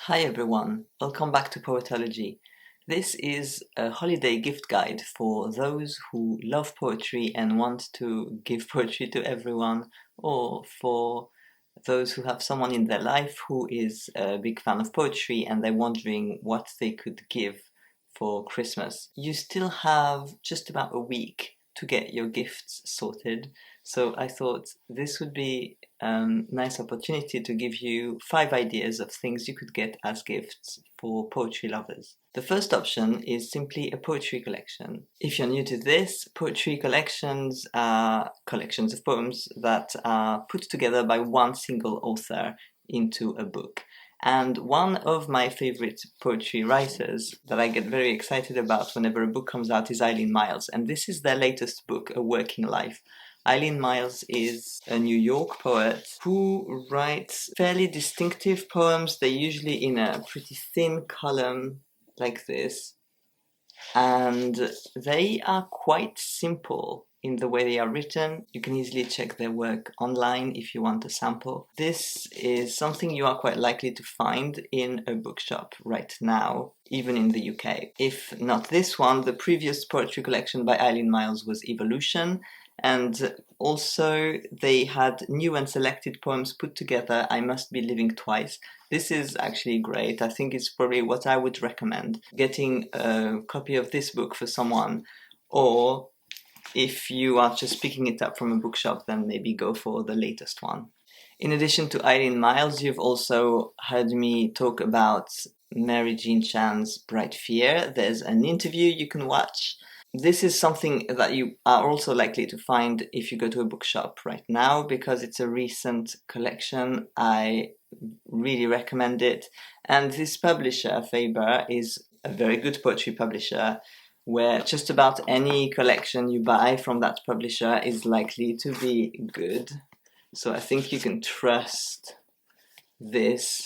Hi everyone, welcome back to Poetology. This is a holiday gift guide for those who love poetry and want to give poetry to everyone, or for those who have someone in their life who is a big fan of poetry and they're wondering what they could give for Christmas. You still have just about a week to get your gifts sorted, so I thought this would be a nice opportunity to give you 5 ideas of things you could get as gifts for poetry lovers. The first option is simply a poetry collection. If you're new to this, poetry collections are collections of poems that are put together by one single author into a book. And one of my favorite poetry writers that I get very excited about whenever a book comes out is Eileen Myles, and this is their latest book, A Working Life. Eileen Myles is a New York poet who writes fairly distinctive poems. They're usually in a pretty thin column like this, and they are quite simple in the way they are written. You can easily check their work online if you want a sample. This is something you are quite likely to find in a bookshop right now, even in the UK. If not this one, the previous poetry collection by Eileen Myles was Evolution, and also they had new and selected poems put together, I Must Be Living Twice. This is actually great. I think it's probably what I would recommend, getting a copy of this book for someone, or if you are just picking it up from a bookshop, then maybe go for the latest one. In addition to Eileen Myles, you've also heard me talk about Mary Jean Chan's Bright Fear. There's an interview you can watch. This is something that you are also likely to find if you go to a bookshop right now, because it's a recent collection. I really recommend it. And this publisher, Faber, is a very good poetry publisher, where just about any collection you buy from that publisher is likely to be good. So I think you can trust this.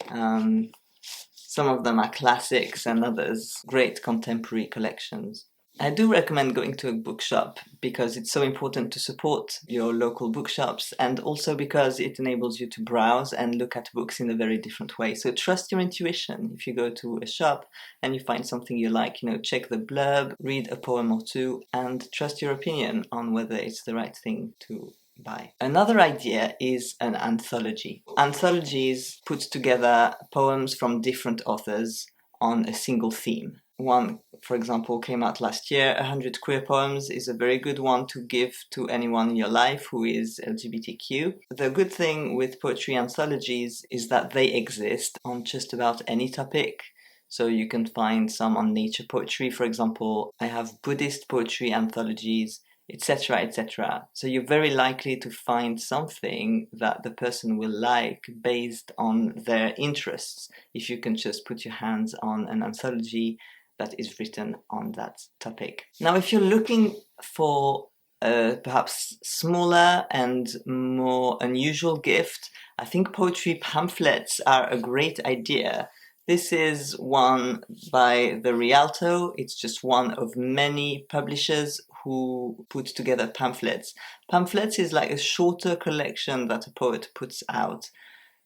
Some of them are classics and others great contemporary collections. I do recommend going to a bookshop because it's so important to support your local bookshops, and also because it enables you to browse and look at books in a very different way. So trust your intuition. If you go to a shop and you find something you like, check the blurb, read a poem or two, and trust your opinion on whether it's the right thing to buy. Another idea is an anthology. Anthologies put together poems from different authors on a single theme. One, for example, came out last year, 100 Queer Poems, is a very good one to give to anyone in your life who is LGBTQ. The good thing with poetry anthologies is that they exist on just about any topic. So you can find some on nature poetry, for example. I have Buddhist poetry anthologies, etc., etc. So you're very likely to find something that the person will like based on their interests, if you can just put your hands on an anthology that is written on that topic. Now, if you're looking for a perhaps smaller and more unusual gift, I think poetry pamphlets are a great idea. This is one by the Rialto. It's just one of many publishers who put together pamphlets. Pamphlets is like a shorter collection that a poet puts out,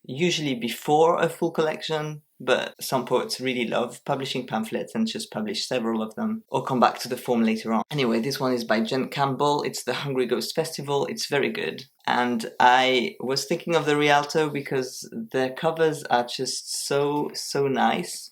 usually before a full collection, but some poets really love publishing pamphlets and just publish several of them, or come back to the form later on. Anyway, this one is by Jen Campbell. It's the Hungry Ghost Festival. It's very good. And I was thinking of the Rialto because their covers are just so nice.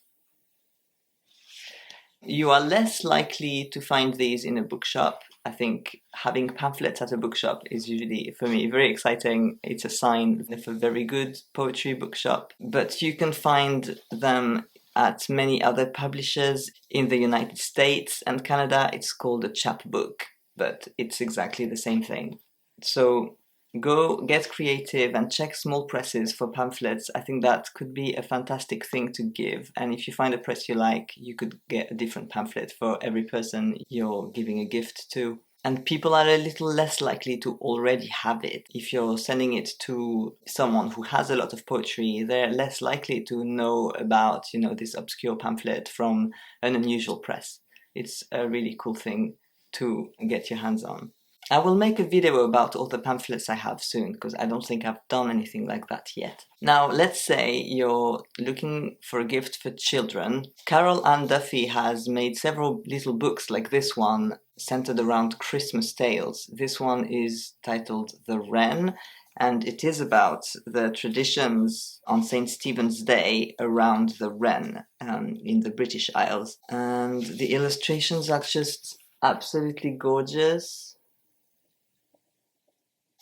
You are less likely to find these in a bookshop. I think having pamphlets at a bookshop is usually, for me, very exciting. It's a sign of a very good poetry bookshop. But you can find them at many other publishers in the United States and Canada. It's called a chapbook, but it's exactly the same thing. So go get creative and check small presses for pamphlets. I think that could be a fantastic thing to give. And if you find a press you like, you could get a different pamphlet for every person you're giving a gift to. And people are a little less likely to already have it. If you're sending it to someone who has a lot of poetry, they're less likely to know about, this obscure pamphlet from an unusual press. It's a really cool thing to get your hands on. I will make a video about all the pamphlets I have soon, because I don't think I've done anything like that yet. Now, let's say you're looking for a gift for children. Carol Ann Duffy has made several little books like this one, centered around Christmas tales. This one is titled The Wren, and it is about the traditions on St. Stephen's Day around the wren in the British Isles. And the illustrations are just absolutely gorgeous.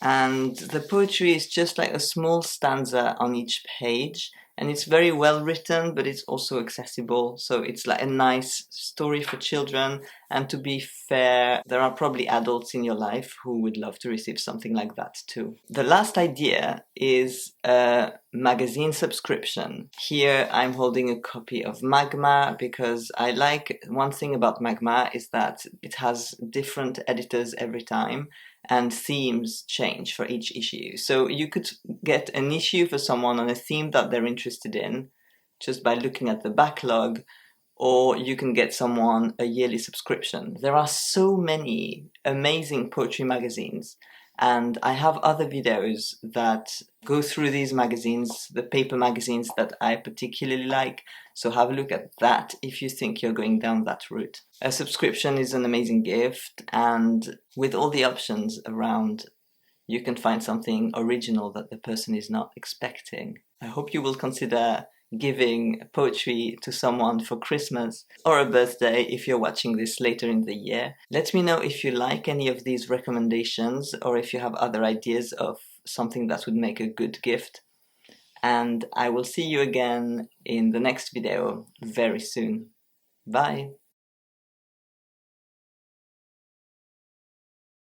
And the poetry is just like a small stanza on each page, and it's very well written, but it's also accessible, so it's like a nice story for children. And to be fair, there are probably adults in your life who would love to receive something like that too. The last idea is a magazine subscription. Here I'm holding a copy of Magma because I like, one thing about Magma is that it has different editors every time, and themes change for each issue. So you could get an issue for someone on a theme that they're interested in just by looking at the backlog, or you can get someone a yearly subscription. There are so many amazing poetry magazines, and I have other videos that go through these magazines, the paper magazines that I particularly like, so have a look at that if you think you're going down that route. A subscription is an amazing gift, and with all the options around, you can find something original that the person is not expecting. I hope you will consider giving poetry to someone for Christmas or a birthday if you're watching this later in the year. Let me know if you like any of these recommendations, or if you have other ideas of something that would make a good gift. And I will see you again in the next video very soon. Bye!